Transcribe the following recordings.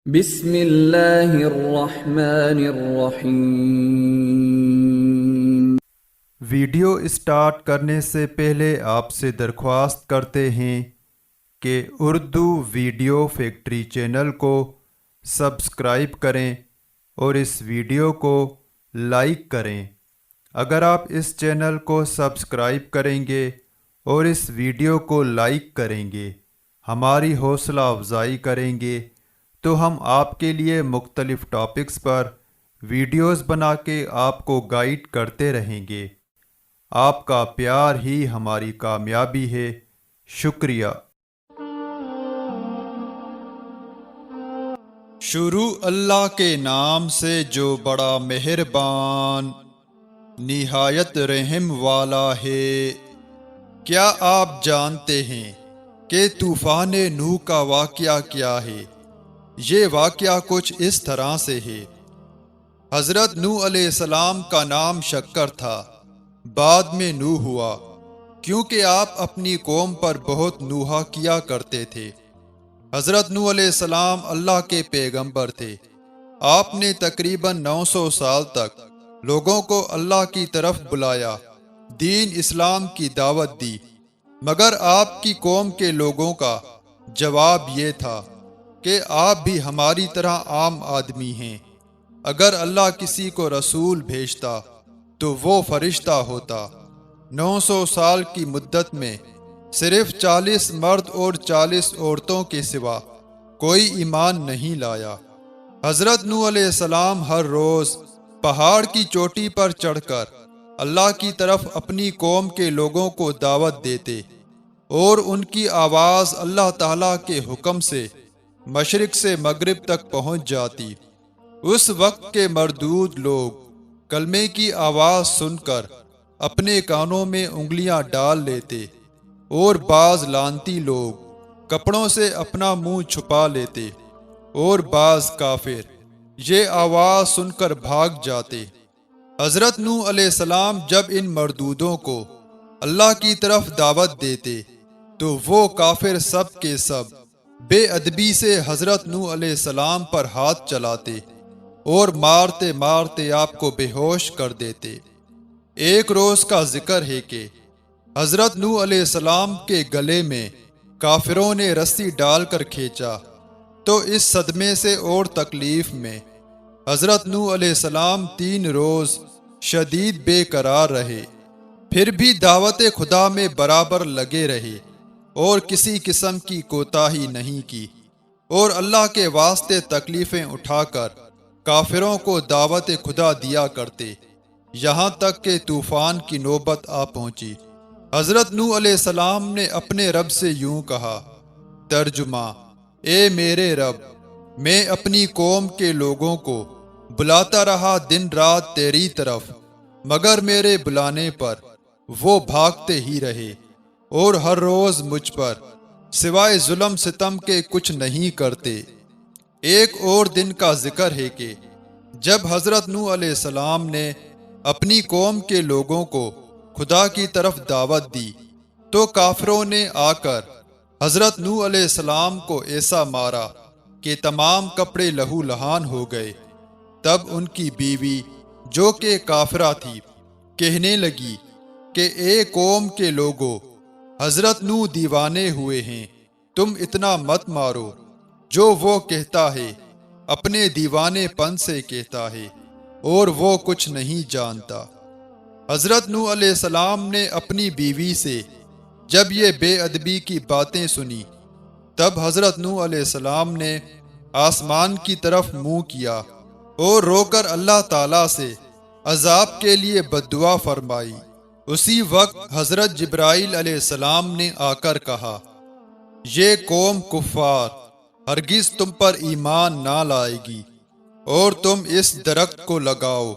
بسم اللہ الرحمن الرحیم۔ ویڈیو اسٹارٹ کرنے سے پہلے آپ سے درخواست کرتے ہیں کہ اردو ویڈیو فیکٹری چینل کو سبسکرائب کریں اور اس ویڈیو کو لائک کریں۔ اگر آپ اس چینل کو سبسکرائب کریں گے اور اس ویڈیو کو لائک کریں گے، ہماری حوصلہ افزائی کریں گے تو ہم آپ کے لیے مختلف ٹاپکس پر ویڈیوز بنا کے آپ کو گائیڈ کرتے رہیں گے۔ آپ کا پیار ہی ہماری کامیابی ہے۔ شکریہ۔ شروع اللہ کے نام سے جو بڑا مہربان نہایت رحم والا ہے۔ کیا آپ جانتے ہیں کہ طوفان نوح کا واقعہ کیا ہے؟ یہ واقعہ کچھ اس طرح سے ہے۔ حضرت نوح علیہ السلام کا نام شکر تھا، بعد میں نوح ہوا، کیونکہ آپ اپنی قوم پر بہت نوحہ کیا کرتے تھے۔ حضرت نوح علیہ السلام اللہ کے پیغمبر تھے۔ آپ نے تقریباً 900 سال تک لوگوں کو اللہ کی طرف بلایا، دین اسلام کی دعوت دی، مگر آپ کی قوم کے لوگوں کا جواب یہ تھا کہ آپ بھی ہماری طرح عام آدمی ہیں۔ اگر اللہ کسی کو رسول بھیجتا تو وہ فرشتہ ہوتا۔ 900 سال کی مدت میں صرف 40 مرد اور 40 عورتوں کے سوا کوئی ایمان نہیں لایا۔ حضرت نوح علیہ السلام ہر روز پہاڑ کی چوٹی پر چڑھ کر اللہ کی طرف اپنی قوم کے لوگوں کو دعوت دیتے اور ان کی آواز اللہ تعالیٰ کے حکم سے مشرق سے مغرب تک پہنچ جاتی۔ اس وقت کے مردود لوگ کلمے کی آواز سن کر اپنے کانوں میں انگلیاں ڈال لیتے اور بعض لعنتی لوگ کپڑوں سے اپنا منہ چھپا لیتے اور بعض کافر یہ آواز سن کر بھاگ جاتے۔ حضرت نوح علیہ السلام جب ان مردودوں کو اللہ کی طرف دعوت دیتے تو وہ کافر سب کے سب بے ادبی سے حضرت نوح علیہ السلام پر ہاتھ چلاتے اور مارتے مارتے آپ کو بے ہوش کر دیتے۔ ایک روز کا ذکر ہے کہ حضرت نوح علیہ السلام کے گلے میں کافروں نے رسی ڈال کر کھینچا، تو اس صدمے سے اور تکلیف میں حضرت نوح علیہ السلام 3 روز شدید بے قرار رہے، پھر بھی دعوت خدا میں برابر لگے رہے اور کسی قسم کی کوتاہی نہیں کی، اور اللہ کے واسطے تکلیفیں اٹھا کر کافروں کو دعوت خدا دیا کرتے، یہاں تک کہ طوفان کی نوبت آ پہنچی۔ حضرت نوح علیہ السلام نے اپنے رب سے یوں کہا، ترجمہ: اے میرے رب، میں اپنی قوم کے لوگوں کو بلاتا رہا دن رات تیری طرف، مگر میرے بلانے پر وہ بھاگتے ہی رہے اور ہر روز مجھ پر سوائے ظلم ستم کے کچھ نہیں کرتے۔ ایک اور دن کا ذکر ہے کہ جب حضرت نوح علیہ السلام نے اپنی قوم کے لوگوں کو خدا کی طرف دعوت دی تو کافروں نے آ کر حضرت نوح علیہ السلام کو ایسا مارا کہ تمام کپڑے لہو لہان ہو گئے۔ تب ان کی بیوی جو کہ کافرہ تھی کہنے لگی کہ اے قوم کے لوگوں، حضرت نوح دیوانے ہوئے ہیں، تم اتنا مت مارو۔ جو وہ کہتا ہے اپنے دیوانے پن سے کہتا ہے اور وہ کچھ نہیں جانتا۔ حضرت نوح علیہ السلام نے اپنی بیوی سے جب یہ بے ادبی کی باتیں سنی، تب حضرت نوح علیہ السلام نے آسمان کی طرف منہ کیا اور رو کر اللہ تعالیٰ سے عذاب کے لیے بد دعا فرمائی۔ اسی وقت حضرت جبرائیل علیہ السلام نے آ کر کہا، یہ قوم کفار ہرگز تم پر ایمان نہ لائے گی اور تم اس درخت کو لگاؤ۔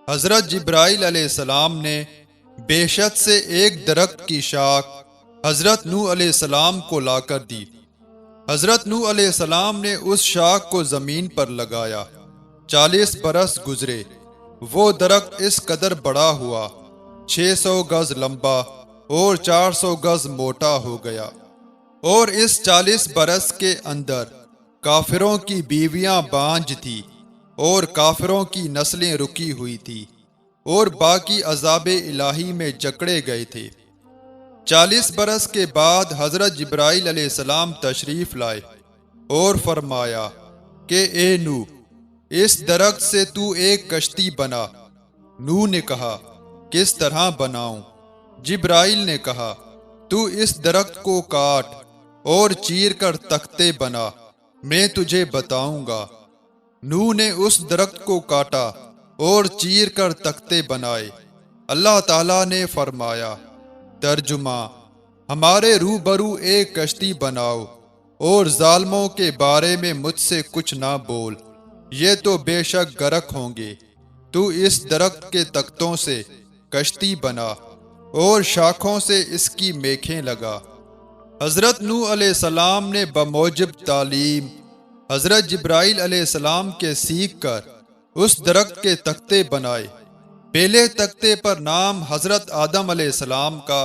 حضرت جبرائیل علیہ السلام نے بہشت سے ایک درخت کی شاخ حضرت نوح علیہ السلام کو لا کر دی۔ حضرت نوح علیہ السلام نے اس شاخ کو زمین پر لگایا۔ 40 برس گزرے، وہ درخت اس قدر بڑا ہوا، 600 گز لمبا اور 400 گز موٹا ہو گیا، اور اس 40 برس کے اندر کافروں کی بیویاں بانجھ تھی اور کافروں کی نسلیں رکی ہوئی تھی اور باقی عذاب الہی میں جکڑے گئے تھے۔ 40 برس کے بعد حضرت جبرائیل علیہ السلام تشریف لائے اور فرمایا کہ اے نوح، اس درخت سے تو ایک کشتی بنا۔ نوح نے کہا کس طرح بناؤں؟ جبرائیل نے کہا تو اس درخت کو کاٹ اور چیر کر تختے بنا، میں تجھے بتاؤں گا۔ نوح نے اس درخت کو کاٹا اور چیر کر تختے بنائے۔ اللہ تعالیٰ نے فرمایا ترجمہ: ہمارے روبرو ایک کشتی بناؤ اور ظالموں کے بارے میں مجھ سے کچھ نہ بول، یہ تو بے شک غرق ہوں گے۔ تو اس درخت کے تختوں سے کشتی بنا اور شاخوں سے اس کی میخیں لگا۔ حضرت نوح علیہ السلام نے بموجب تعلیم حضرت جبرائیل علیہ السلام کے سیکھ کر اس درخت کے تختے بنائے۔ پہلے تختے پر نام حضرت آدم علیہ السلام کا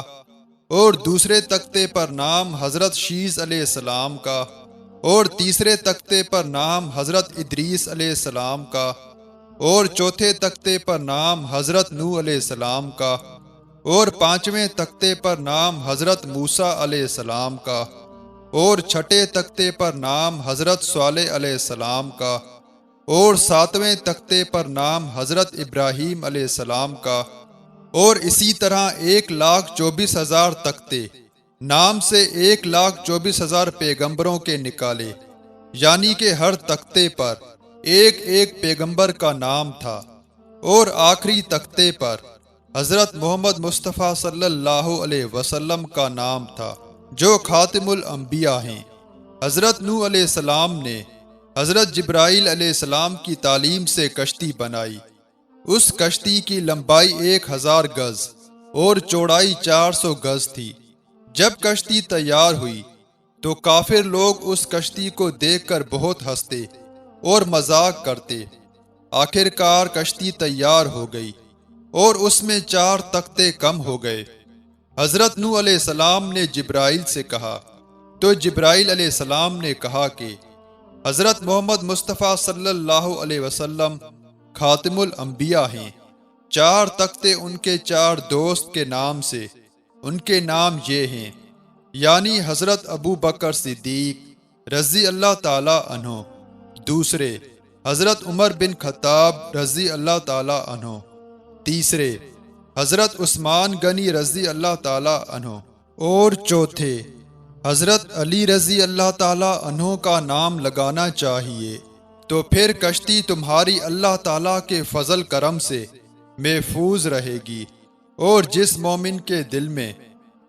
اور دوسرے تختے پر نام حضرت شیث علیہ السلام کا اور تیسرے تختے پر نام حضرت ادریس علیہ السلام کا اور چوتھے تختے پر نام حضرت نوح علیہ السلام کا اور پانچویں تختے پر نام حضرت موسیٰ علیہ السلام کا اور چھٹے تختے پر نام حضرت صالح علیہ السلام کا اور ساتویں تختے پر نام حضرت ابراہیم علیہ السلام کا اور اسی طرح 1,24,000 تختے نام سے 1,24,000 پیغمبروں کے نکالے، یعنی کہ ہر تختے پر ایک ایک پیغمبر کا نام تھا اور آخری تختے پر حضرت محمد مصطفیٰ صلی اللہ علیہ وسلم کا نام تھا جو خاتم الانبیاء ہیں۔ حضرت نوح علیہ السلام نے حضرت جبرائیل علیہ السلام کی تعلیم سے کشتی بنائی۔ اس کشتی کی لمبائی 1000 گز اور چوڑائی 400 گز تھی۔ جب کشتی تیار ہوئی تو کافر لوگ اس کشتی کو دیکھ کر بہت ہنستے اور مذاق کرتے۔ آخر کار کشتی تیار ہو گئی اور اس میں 4 تختے کم ہو گئے۔ حضرت نوح علیہ السلام نے جبرائیل سے کہا تو جبرائیل علیہ السلام نے کہا کہ حضرت محمد مصطفیٰ صلی اللہ علیہ وسلم خاتم الانبیاء ہیں۔ 4 تختے ان کے 4 دوست کے نام سے، ان کے نام یہ ہیں، یعنی حضرت ابو بکر صدیق رضی اللہ تعالی عنہ، دوسرے حضرت عمر بن خطاب رضی اللہ تعالی عنہ، تیسرے حضرت عثمان غنی رضی اللہ تعالی عنہ اور چوتھے حضرت علی رضی اللہ تعالی عنہ کا نام لگانا چاہیے، تو پھر کشتی تمہاری اللہ تعالیٰ کے فضل کرم سے محفوظ رہے گی۔ اور جس مومن کے دل میں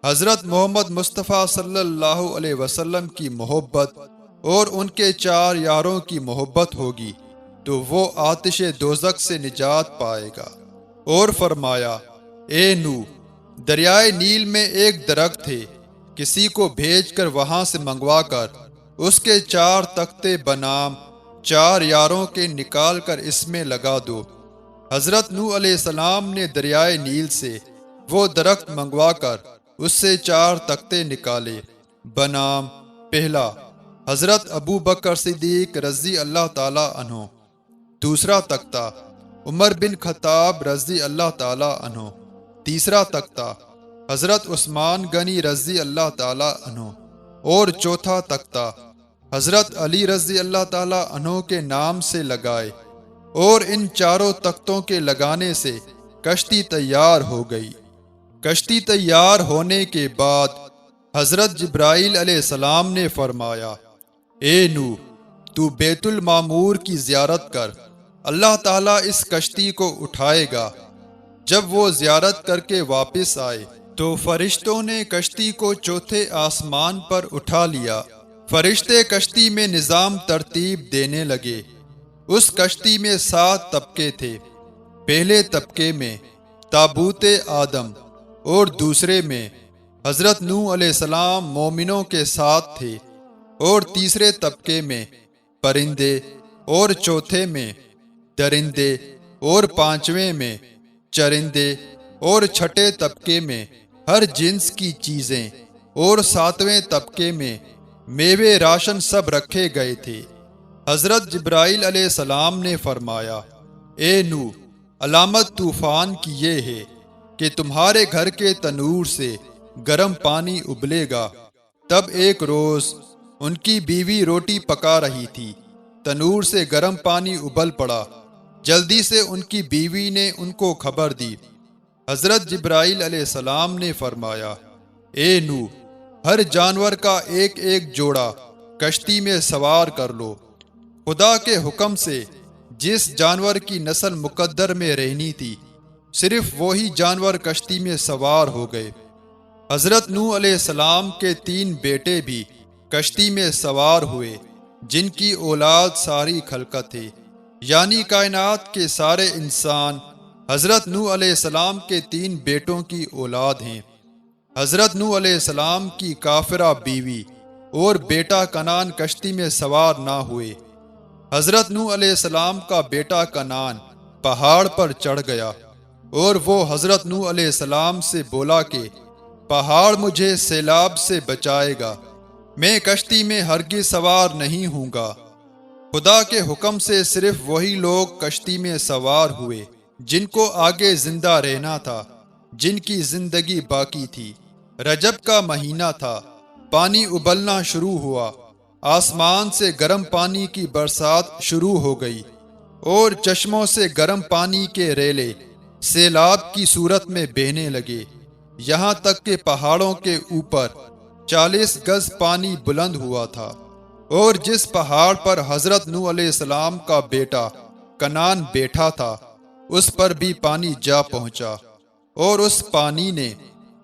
حضرت محمد مصطفیٰ صلی اللہ علیہ وسلم کی محبت اور ان کے 4 یاروں کی محبت ہوگی تو وہ آتش دوزخ سے نجات پائے گا۔ اور فرمایا اے نوح، دریائے نیل میں ایک درخت تھے، کسی کو بھیج کر وہاں سے منگوا کر اس کے 4 تختے بنام 4 یاروں کے نکال کر اس میں لگا دو۔ حضرت نوح علیہ السلام نے دریائے نیل سے وہ درخت منگوا کر اس سے 4 تختے نکالے بنام پہلا حضرت ابو بکر صدیق رضی اللہ تعالی عنہ، دوسرا تختہ عمر بن خطاب رضی اللہ تعالی عنہ، تیسرا تختہ حضرت عثمان غنی رضی اللہ تعالی عنہ اور چوتھا تختہ حضرت علی رضی اللہ تعالی عنہ کے نام سے لگائے۔ اور ان 4 تختوں کے لگانے سے کشتی تیار ہو گئی۔ کشتی تیار ہونے کے بعد حضرت جبرائیل علیہ السلام نے فرمایا اے نوح، تو بیت المعمور کی زیارت کر، اللہ تعالیٰ اس کشتی کو اٹھائے گا۔ جب وہ زیارت کر کے واپس آئے تو فرشتوں نے کشتی کو 4تھے آسمان پر اٹھا لیا۔ فرشتے کشتی میں نظام ترتیب دینے لگے۔ اس کشتی میں 7 طبقے تھے۔ پہلے طبقے میں تابوت آدم اور دوسرے میں حضرت نوح علیہ السلام مومنوں کے ساتھ تھے اور تیسرے طبقے میں پرندے اور چوتھے میں درندے اور پانچویں میں چرندے اور چھٹے طبقے میں ہر جنس کی چیزیں اور 7ویں طبقے میں میوے راشن سب رکھے گئے تھے۔ حضرت جبرائیل علیہ السلام نے فرمایا، اے نوح، علامت طوفان کی یہ ہے کہ تمہارے گھر کے تنور سے گرم پانی ابلے گا۔ تب ایک روز ان کی بیوی روٹی پکا رہی تھی، تنور سے گرم پانی ابل پڑا۔ جلدی سے ان کی بیوی نے ان کو خبر دی۔ حضرت جبرائیل علیہ السلام نے فرمایا، اے نوح، ہر جانور کا ایک ایک جوڑا کشتی میں سوار کر لو۔ خدا کے حکم سے جس جانور کی نسل مقدر میں رہنی تھی، صرف وہی جانور کشتی میں سوار ہو گئے۔ حضرت نوح علیہ السلام کے 3 بیٹے بھی کشتی میں سوار ہوئے، جن کی اولاد ساری خلقت تھے، یعنی کائنات کے سارے انسان حضرت نوح علیہ السلام کے 3 بیٹوں کی اولاد ہیں۔ حضرت نوح علیہ السلام کی کافرہ بیوی اور بیٹا کنعان کشتی میں سوار نہ ہوئے۔ حضرت نوح علیہ السلام کا بیٹا کنعان پہاڑ پر چڑھ گیا اور وہ حضرت نوح علیہ السلام سے بولا کہ پہاڑ مجھے سیلاب سے بچائے گا، میں کشتی میں ہرگز سوار نہیں ہوں گا۔ خدا کے حکم سے صرف وہی لوگ کشتی میں سوار ہوئے جن کو آگے زندہ رہنا تھا، جن کی زندگی باقی تھی۔ رجب کا مہینہ تھا، پانی ابلنا شروع ہوا، آسمان سے گرم پانی کی برسات شروع ہو گئی اور چشموں سے گرم پانی کے ریلے سیلاب کی صورت میں بہنے لگے، یہاں تک کہ پہاڑوں کے اوپر 40 گز پانی بلند ہوا تھا، اور جس پہاڑ پر حضرت نوح علیہ السلام کا بیٹا کنعان بیٹھا تھا، اس پر بھی پانی جا پہنچا، اور اس پانی نے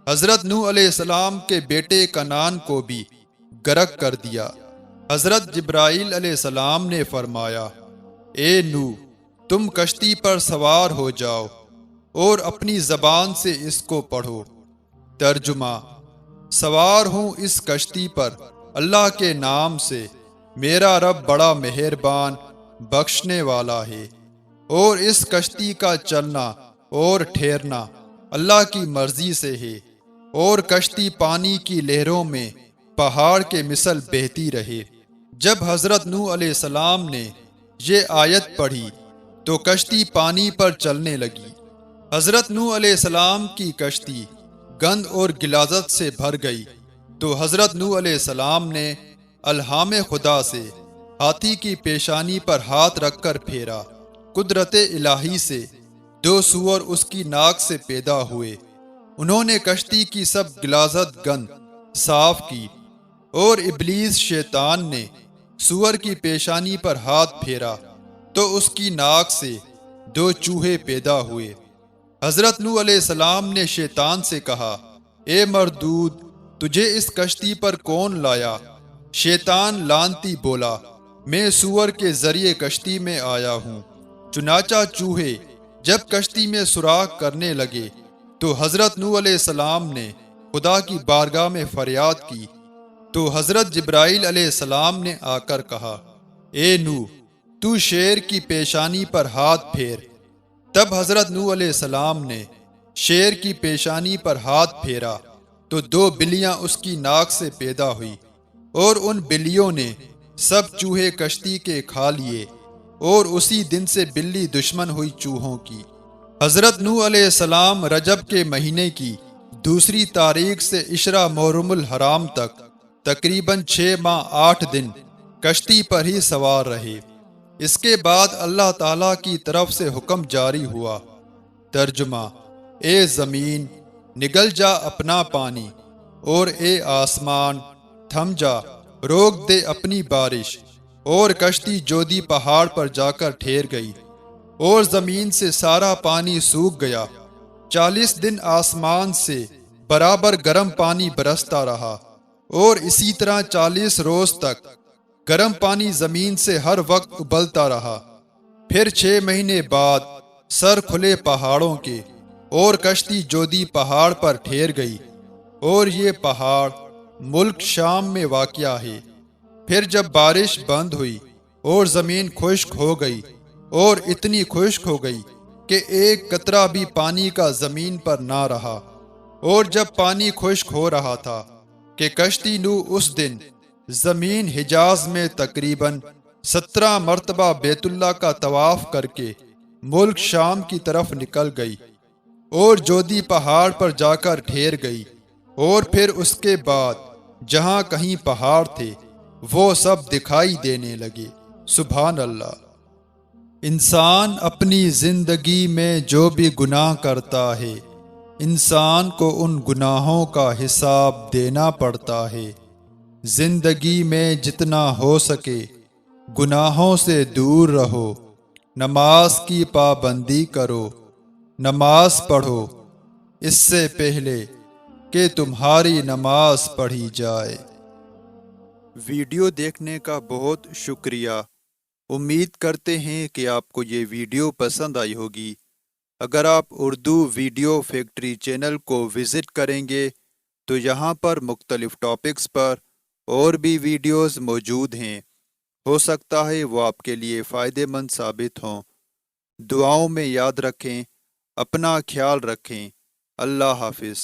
حضرت نوح علیہ السلام کے بیٹے کنعان کو بھی غرق کر دیا۔ حضرت جبرائیل علیہ السلام نے فرمایا، اے نوح، تم کشتی پر سوار ہو جاؤ اور اپنی زبان سے اس کو پڑھو۔ ترجمہ: سوار ہوں اس کشتی پر اللہ کے نام سے، میرا رب بڑا مہربان بخشنے والا ہے، اور اس کشتی کا چلنا اور ٹھہرنا اللہ کی مرضی سے ہے، اور کشتی پانی کی لہروں میں پہاڑ کے مثل بہتی رہے۔ جب حضرت نوح علیہ السلام نے یہ آیت پڑھی تو کشتی پانی پر چلنے لگی۔ حضرت نوح علیہ السلام کی کشتی گند اور غلاظت سے بھر گئی تو حضرت نوح علیہ السلام نے الہام خدا سے ہاتھی کی پیشانی پر ہاتھ رکھ کر پھیرا۔ قدرت الہی سے 2 سور اس کی ناک سے پیدا ہوئے، انہوں نے کشتی کی سب غلاظت گند صاف کی، اور ابلیس شیطان نے سور کی پیشانی پر ہاتھ پھیرا تو اس کی ناک سے 2 چوہے پیدا ہوئے۔ حضرت نوح علیہ السلام نے شیطان سے کہا، اے مردود، تجھے اس کشتی پر کون لایا؟ شیطان لعنتی بولا، میں سور کے ذریعے کشتی میں آیا ہوں۔ چنانچہ چوہے جب کشتی میں سوراخ کرنے لگے تو حضرت نوح علیہ السلام نے خدا کی بارگاہ میں فریاد کی، تو حضرت جبرائیل علیہ السلام نے آ کر کہا، اے نوح، تو شیر کی پیشانی پر ہاتھ پھیر۔ تب حضرت نوح علیہ السلام نے شیر کی پیشانی پر ہاتھ پھیرا تو 2 بلیاں اس کی ناک سے پیدا ہوئی، اور ان بلیوں نے سب چوہے کشتی کے کھا لیے، اور اسی دن سے بلی دشمن ہوئی چوہوں کی۔ حضرت نوح علیہ السلام رجب کے مہینے کی 2 تاریخ سے عشرہ محرم الحرام تک تقریباً 6 ماہ 8 دن کشتی پر ہی سوار رہے۔ اس کے بعد اللہ تعالیٰ کی طرف سے حکم جاری ہوا۔ ترجمہ: اے زمین، نگل جا اپنا پانی، اور اے آسمان، تھم جا، روک دے اپنی بارش۔ اور کشتی جودی پہاڑ پر جا کر ٹھہر گئی، اور زمین سے سارا پانی سوکھ گیا۔ 40 دن آسمان سے برابر گرم پانی برستا رہا، اور اسی طرح 40 روز تک گرم پانی زمین سے ہر وقت ابلتا رہا۔ پھر 6 مہینے بعد سر کھلے پہاڑوں کے، اور کشتی جودی پہاڑ پر ٹھہر گئی، اور یہ پہاڑ ملک شام میں واقع ہے۔ پھر جب بارش بند ہوئی اور زمین خشک ہو گئی، اور اتنی خشک ہو گئی کہ ایک قطرہ بھی پانی کا زمین پر نہ رہا، اور جب پانی خشک ہو رہا تھا کہ کشتی نوح اس دن زمین حجاز میں تقریباً 17 مرتبہ بیت اللہ کا طواف کر کے ملک شام کی طرف نکل گئی اور جودی پہاڑ پر جا کر ٹھہر گئی، اور پھر اس کے بعد جہاں کہیں پہاڑ تھے وہ سب دکھائی دینے لگے۔ سبحان اللہ۔ انسان اپنی زندگی میں جو بھی گناہ کرتا ہے، انسان کو ان گناہوں کا حساب دینا پڑتا ہے۔ زندگی میں جتنا ہو سکے گناہوں سے دور رہو، نماز کی پابندی کرو، نماز پڑھو اس سے پہلے کہ تمہاری نماز پڑھی جائے۔ ویڈیو دیکھنے کا بہت شکریہ۔ امید کرتے ہیں کہ آپ کو یہ ویڈیو پسند آئی ہوگی۔ اگر آپ اردو ویڈیو فیکٹری چینل کو وزٹ کریں گے تو یہاں پر مختلف ٹاپکس پر اور بھی ویڈیوز موجود ہیں، ہو سکتا ہے وہ آپ کے لیے فائدہ مند ثابت ہوں۔ دعاؤں میں یاد رکھیں، اپنا خیال رکھیں۔ اللہ حافظ۔